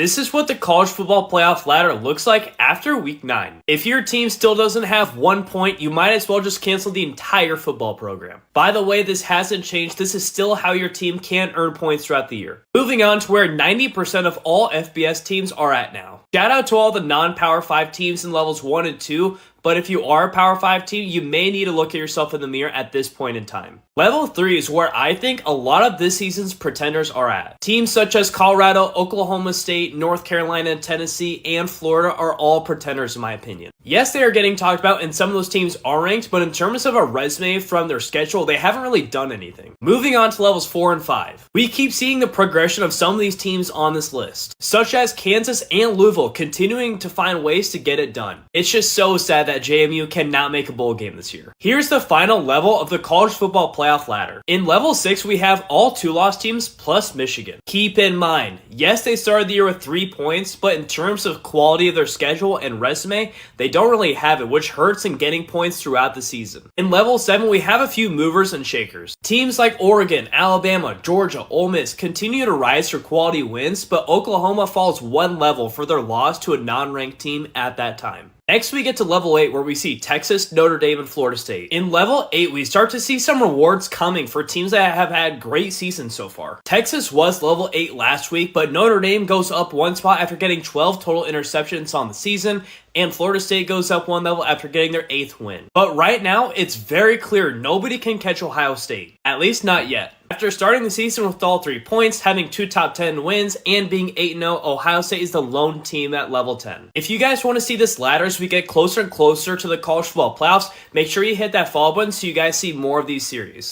This is what the college football playoff ladder looks like after week 9. If your team still doesn't have 1 point, you might as well just cancel the entire football program. By the way, this hasn't changed. This is still how your team can earn points throughout the year. Moving on to where 90% of all FBS teams are at now. Shout out to all the non-Power 5 teams in levels 1 and 2, but if you are a Power 5 team, you may need to look at yourself in the mirror at this point in time. Level 3 is where I think a lot of this season's pretenders are at. Teams such as Colorado, Oklahoma State, North Carolina, Tennessee, and Florida are all pretenders in my opinion. Yes, they are getting talked about and some of those teams are ranked, but in terms of a resume from their schedule, they haven't really done anything. Moving on to levels 4 and 5. We keep seeing the progression of some of these teams on this list, such as Kansas and Louisville continuing to find ways to get it done. It's just so sad that JMU cannot make a bowl game this year. Here's the final level of the college football playoff ladder. In level 6, we have all 2-loss teams plus Michigan. Keep in mind, yes, they started the year with 3 points, but in terms of quality of their schedule and resume, they don't really have it, which hurts in getting points throughout the season. In level 7, we have a few movers and shakers. Teams like Oregon, Alabama, Georgia, Ole Miss continue to rise for quality wins, but Oklahoma falls one level for their loss to a non-ranked team at that time. Next, we get to level 8 where we see Texas, Notre Dame, and Florida State. In level 8, we start to see some rewards coming for teams that have had great seasons so far. Texas was level 8 last week, but Notre Dame goes up one spot after getting 12 total interceptions on the season, and Florida State goes up one level after getting their 8th win. But right now, it's very clear nobody can catch Ohio State. At least not yet. After starting the season with all 3 points, having 2 top 10 wins, and being 8-0, Ohio State is the lone team at level 10. If you guys want to see this ladder as we get closer and closer to the college football playoffs, make sure you hit that follow button so you guys see more of these series.